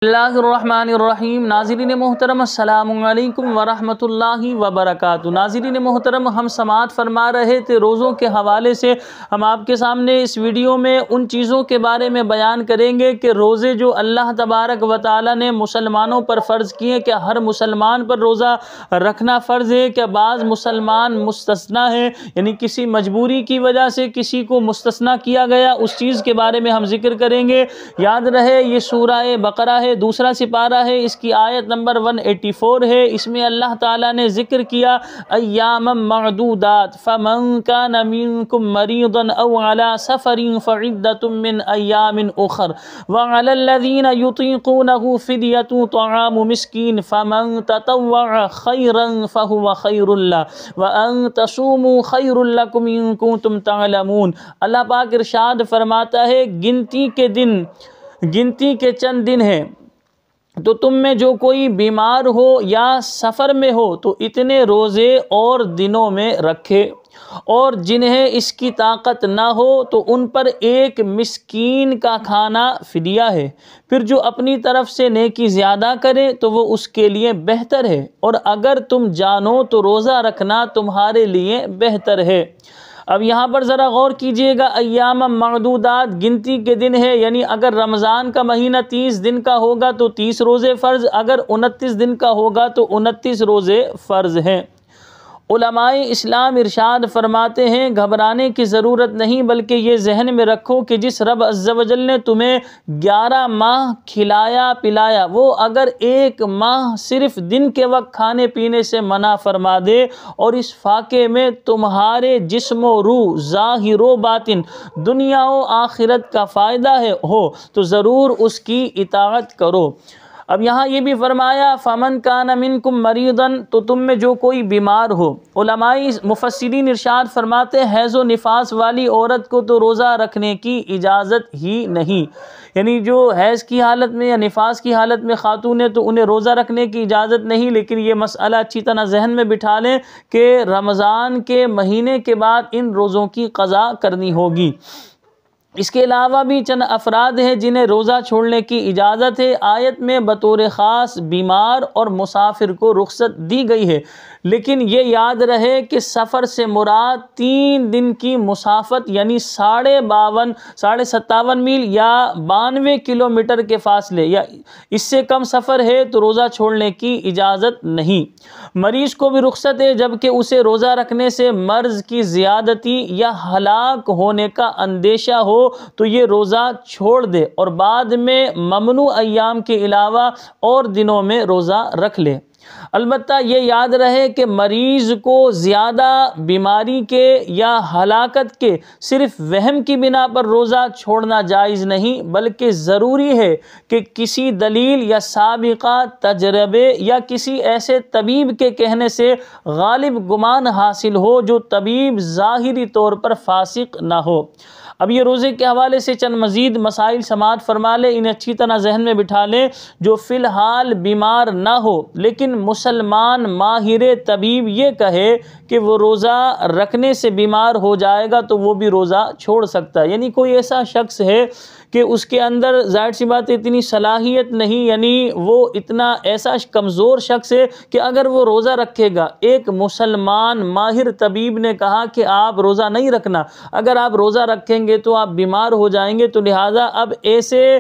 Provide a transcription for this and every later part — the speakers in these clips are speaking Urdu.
اللہ الرحمن الرحیم۔ ناظرین محترم السلام علیکم ورحمۃ اللہ وبرکاتہ۔ ناظرین محترم، ہم سماعت فرما رہے تھے روزوں کے حوالے سے۔ ہم آپ کے سامنے اس ویڈیو میں ان چیزوں کے بارے میں بیان کریں گے کہ روزے جو اللہ تبارک و تعالیٰ نے مسلمانوں پر فرض کیے، کیا ہر مسلمان پر روزہ رکھنا فرض ہے؟ کیا بعض مسلمان مستثنیٰ ہیں، یعنی کسی مجبوری کی وجہ سے کسی کو مستثنیٰ کیا گیا، اس چیز کے بارے میں ہم ذکر کریں گے۔ یاد رہے یہ سورہ بقرہ ہے، دوسرا سپارہ ہے، اس کی آیت نمبر 184 ہے۔ اس میں اللہ تعالیٰ نے ذکر کیا ایام معدودات، فمن کان منکم مریضا او علی سفر فعدۃ من ایام اخر وعلی الذین یطیقونہ فدیۃ طعام مسکین فمن تطوع خیرا فہو خیر لہ وان تصوموا خیر لکم ان کنتم تعلمون۔ اللہ پاک ارشاد فرماتا ہے گنتی کے چند دن ہیں، تو تم میں جو کوئی بیمار ہو یا سفر میں ہو تو اتنے روزے اور دنوں میں رکھے، اور جنہیں اس کی طاقت نہ ہو تو ان پر ایک مسکین کا کھانا فدیہ ہے۔ پھر جو اپنی طرف سے نیکی زیادہ کرے تو وہ اس کے لیے بہتر ہے، اور اگر تم جانو تو روزہ رکھنا تمہارے لیے بہتر ہے۔ اب یہاں پر ذرا غور کیجئے گا، ایام معدودات گنتی کے دن ہے، یعنی اگر رمضان کا مہینہ 30 دن کا ہوگا تو 30 روزے فرض، اگر 29 دن کا ہوگا تو 29 روزے فرض ہیں۔ علماء اسلام ارشاد فرماتے ہیں گھبرانے کی ضرورت نہیں، بلکہ یہ ذہن میں رکھو کہ جس رب عز و جل نے تمہیں 11 ماہ کھلایا پلایا، وہ اگر ایک ماہ صرف دن کے وقت کھانے پینے سے منع فرما دے اور اس فاقے میں تمہارے جسم و روح، ظاہر و باطن، دنیا و آخرت کا فائدہ ہو تو ضرور اس کی اطاعت کرو۔ اب یہاں یہ بھی فرمایا فمن کان منکم مریضا، تو تم میں جو کوئی بیمار ہو۔ علماء مفسرین ارشاد فرماتے ہیں حیض و نفاس والی عورت کو تو روزہ رکھنے کی اجازت ہی نہیں، یعنی جو حیض کی حالت میں یا نفاس کی حالت میں خاتون ہے تو انہیں روزہ رکھنے کی اجازت نہیں، لیکن یہ مسئلہ اچھی طرح ذہن میں بٹھا لیں کہ رمضان کے مہینے کے بعد ان روزوں کی قضا کرنی ہوگی۔ اس کے علاوہ بھی چند افراد ہیں جنہیں روزہ چھوڑنے کی اجازت ہے۔ آیت میں بطور خاص بیمار اور مسافر کو رخصت دی گئی ہے، لیکن یہ یاد رہے کہ سفر سے مراد 3 دن کی مسافت، یعنی 57 میل یا 92 کلومیٹر کے فاصلے یا اس سے کم سفر ہے تو روزہ چھوڑنے کی اجازت نہیں۔ مریض کو بھی رخصت ہے، جبکہ اسے روزہ رکھنے سے مرض کی زیادتی یا ہلاک ہونے کا اندیشہ ہو تو یہ روزہ چھوڑ دے اور بعد میں ممنوع ایام کے علاوہ اور دنوں میں روزہ رکھ لے۔ البتہ یہ یاد رہے کہ مریض کو زیادہ بیماری کے یا ہلاکت کے صرف وہم کی بنا پر روزہ چھوڑنا جائز نہیں، بلکہ ضروری ہے کہ کسی دلیل یا سابقہ تجربے یا کسی ایسے طبیب کے کہنے سے غالب گمان حاصل ہو جو طبیب ظاہری طور پر فاسق نہ ہو۔ اب یہ روزے کے حوالے سے چند مزید مسائل سماعت فرما لیں، انہیں اچھی طرح ذہن میں بٹھا لیں۔ جو فی الحال بیمار نہ ہو لیکن مسلمان ماہر طبیب یہ کہے کہ وہ روزہ رکھنے سے بیمار ہو جائے گا تو وہ بھی روزہ چھوڑ سکتا ہے، یعنی کوئی ایسا شخص ہے کہ اس کے اندر ظاہر سی بات اتنی صلاحیت نہیں، یعنی وہ اتنا ایسا کمزور شخص ہے کہ اگر وہ روزہ رکھے گا، ایک مسلمان ماہر طبیب نے کہا کہ آپ روزہ نہیں رکھنا، اگر آپ روزہ رکھیں گے تو آپ بیمار ہو جائیں گے، تو لہٰذا اب ایسے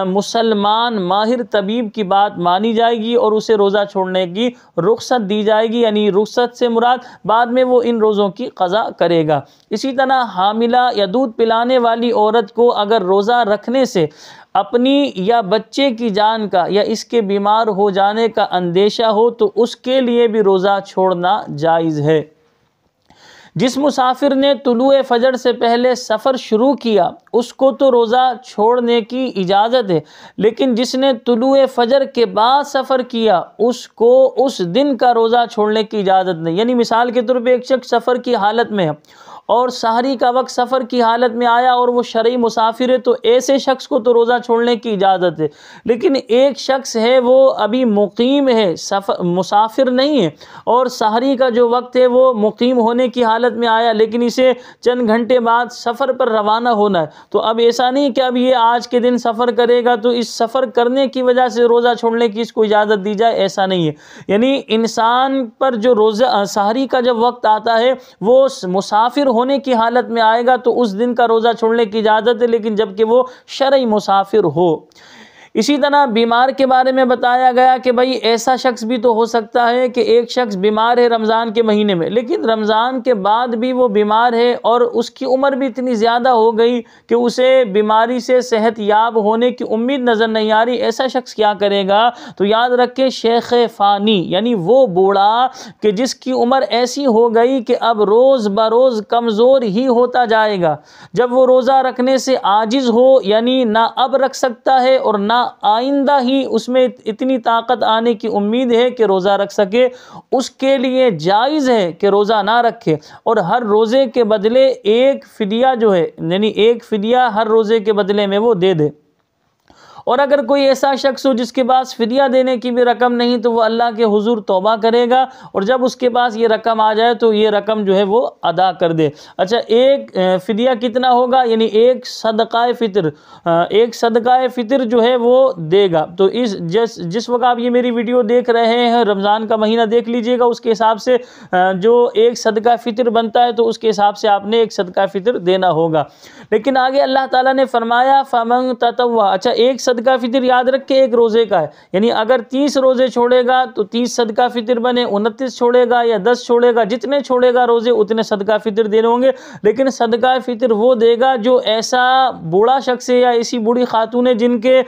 مسلمان ماہر طبیب کی بات مانی جائے گی اور اسے روزہ چھوڑنے کی رخصت دی جائے گی، یعنی رخصت سے مراد بعد میں وہ ان روزوں کی قضا کرے گا۔ اسی طرح حاملہ یا دودھ پلانے والی عورت کو اگر روزہ رکھنے سے اپنی یا بچے کی جان کا یا اس کے بیمار ہو جانے کا اندیشہ ہو تو اس کے لیے بھی روزہ چھوڑنا جائز ہے۔ جس مسافر نے طلوع فجر سے پہلے سفر شروع کیا اس کو تو روزہ چھوڑنے کی اجازت ہے، لیکن جس نے طلوع فجر کے بعد سفر کیا اس کو اس دن کا روزہ چھوڑنے کی اجازت نہیں۔ یعنی مثال کے طور پہ ایک شخص سفر کی حالت میں ہے اور سحری کا وقت سفر کی حالت میں آیا اور وہ شرعی مسافر ہے تو ایسے شخص کو تو روزہ چھوڑنے کی اجازت ہے، لیکن ایک شخص ہے وہ ابھی مقیم ہے، مسافر نہیں ہے، اور سحری کا جو وقت ہے وہ مقیم ہونے کی حالت میں آیا لیکن اسے چند گھنٹے بعد سفر پر روانہ ہونا ہے، تو اب ایسا نہیں کہ اب یہ آج کے دن سفر کرے گا تو اس سفر کرنے کی وجہ سے روزہ چھوڑنے کی اس کو اجازت دی جائے، ایسا نہیں ہے۔ یعنی انسان پر جو روزہ سحری کا جب وقت آتا ہے وہ مسافر ہونے کی حالت میں آئے گا تو اس دن کا روزہ چھوڑنے کی اجازت ہے، لیکن جبکہ وہ شرعی مسافر ہو۔ اسی طرح بیمار کے بارے میں بتایا گیا کہ بھئی ایسا شخص بھی تو ہو سکتا ہے کہ ایک شخص بیمار ہے رمضان کے مہینے میں، لیکن رمضان کے بعد بھی وہ بیمار ہے اور اس کی عمر بھی اتنی زیادہ ہو گئی کہ اسے بیماری سے صحت یاب ہونے کی امید نظر نہیں آ رہی، ایسا شخص کیا کرے گا؟ تو یاد رکھیں شیخ فانی یعنی وہ بوڑھا کہ جس کی عمر ایسی ہو گئی کہ اب روز بروز کمزور ہی ہوتا جائے گا، جب وہ روزہ رکھنے سے عاجز ہو یعنی نہ اب رکھ سکتا ہے اور نہ آئندہ ہی اس میں اتنی طاقت آنے کی امید ہے کہ روزہ رکھ سکے، اس کے لیے جائز ہے کہ روزہ نہ رکھے اور ہر روزے کے بدلے ایک فدیہ جو ہے یعنی ایک فدیہ ہر روزے کے بدلے میں وہ دے دے۔ اور اگر کوئی ایسا شخص ہو جس کے پاس فدیہ دینے کی بھی رقم نہیں تو وہ اللہ کے حضور توبہ کرے گا اور جب اس کے پاس یہ رقم آ جائے تو یہ رقم جو ہے وہ ادا کر دے۔ اچھا ایک فدیہ کتنا ہوگا؟ یعنی ایک صدقہ فطر جو ہے وہ دے گا۔ تو جس وقت آپ یہ میری ویڈیو دیکھ رہے ہیں رمضان کا مہینہ دیکھ لیجئے گا، اس کے حساب سے جو ایک صدقہ فطر بنتا ہے تو اس کے حساب سے آپ نے ایک صدقہ فطر دینا ہوگا۔ لیکن آگے اللہ تعالیٰ نے فرمایا فَمَن تَطَوَّعَ، اچھا ایک صدقہ فطر یاد رکھ کے ایک روزے کا ہے، یعنی اگر 30 روزے چھوڑے گا تو 30 صدقہ فطر بنے، 29 چھوڑے گا یا 10 چھوڑے گا، جتنے چھوڑے گا روزے اتنے صدقہ فطر دینے ہوں گے، لیکن صدقہ فطر وہ دے گا جو ایسا بوڑھا شخص ہے یا ایسی بوڑھی خاتون ہے جن کے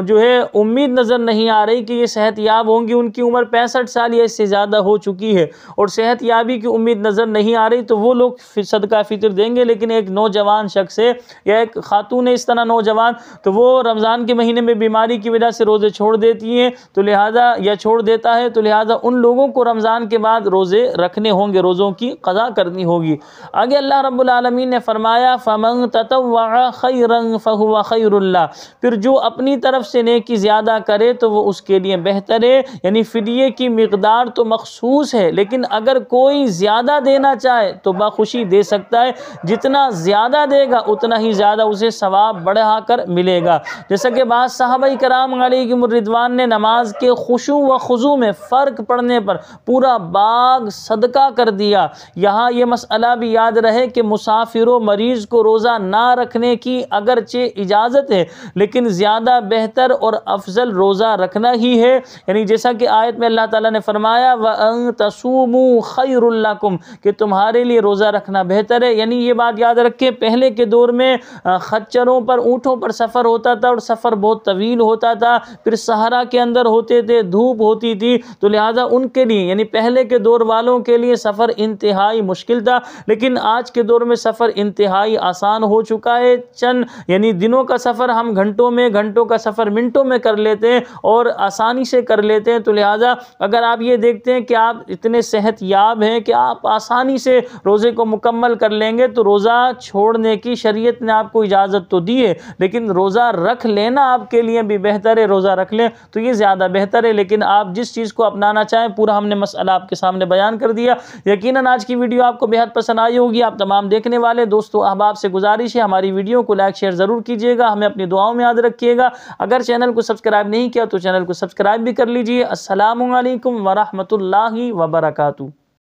جو ہے امید نظر نہیں آ رہی کہ یہ صحت یاب ہوں گی، ان کی عمر 65 سال یا اس سے زیادہ ہو چکی ہے اور صحت یابی کی امید نظر نہیں آ رہی تو وہ لوگ صدقہ فطر دیں گے۔ لیکن ایک نوجوان شخص ہے یا ایک خاتون ہے اس طرح نوجوان تو وہ رمضان کے مہینے میں بیماری کی وجہ سے روزے چھوڑ دیتی ہیں تو لہٰذا یا چھوڑ دیتا ہے تو لہٰذا ان لوگوں کو رمضان کے بعد روزے رکھنے ہوں گے، روزوں کی قضا کرنی ہوگی۔ آگے اللہ رب العالمین نے فرمایا فَمَن تَطَوَّعَ خَيْرًا فَهُوَ خَيْرٌ لَهُ، پھر جو اپنی طرف سے نیکی زیادہ کرے تو وہ اس کے لیے بہتر ہے، یعنی فدیے کی مقدار تو مخصوص ہے لیکن اگر کوئی زیادہ دینا چاہے تو بخوشی دے سکتا ہے، جتنا زیادہ دے گا اتنا ہی زیادہ اسے ثواب بڑھا کر ملے گا۔ جیسا کہ بعض صحابہ کرام علیہم الرضوان نے نماز کے خشوع و خضوع میں فرق پڑنے پر پورا باغ صدقہ کر دیا۔ یہاں یہ مسئلہ بھی یاد رہے کہ مسافر و مریض کو روزہ نہ رکھنے کی اگرچہ اجازت ہے لیکن زیادہ بہتر اور افضل روزہ رکھنا ہی ہے، یعنی جیسا کہ آیت میں اللہ تعالیٰ نے فرمایا وَأَن تَصُومُوا خَيْرٌ لَكُمْ کہ تمہارے لیے روزہ رکھنا بہتر ہے۔ یعنی یہ بات یاد رکھیں پہلے کے دور میں خچروں پر اونٹوں پر سفر ہوتا تھا اور سفر بہت طویل ہوتا تھا، پھر صحرا کے اندر ہوتے تھے، دھوپ ہوتی تھی، تو لہٰذا ان کے لیے یعنی پہلے کے دور والوں کے لیے سفر انتہائی مشکل تھا، لیکن آج کے دور میں سفر انتہائی آسان ہو چکا ہے۔ چند یعنی دنوں کا سفر ہم گھنٹوں کا سفر منٹوں میں کر لیتے ہیں اور آسانی سے کر لیتے ہیں، تو لہٰذا اگر آپ یہ دیکھتے ہیں کہ آپ اتنے صحت یاب ہیں کہ آپ آسانی سے روزے کو مکمل کر لیں گے تو روزہ چھوڑنے کی شریعت نے آپ کو اجازت تو دی ہے، لیکن روزہ رکھ لینا آپ کے لیے بھی بہتر ہے، روزہ رکھ لیں تو یہ زیادہ بہتر ہے۔ لیکن آپ جس چیز کو اپنانا چاہیں پورا ہم نے مسئلہ آپ کے سامنے بیان کر دیا۔ یقیناً آج کی ویڈیو آپ کو بہت پسند آئی ہوگی۔ آپ تمام دیکھنے والے دوستوں احباب سے گزارش ہے ہماری ویڈیو کو لائک شیئر ضرور کیجیے گا، ہمیں اپنی دعاؤں میں یاد رکھیے گا۔ اگر چینل کو سبسکرائب نہیں کیا تو چینل کو سبسکرائب بھی کر لیجیے۔ السلام علیکم ورحمۃ اللہ وبرکاتہ۔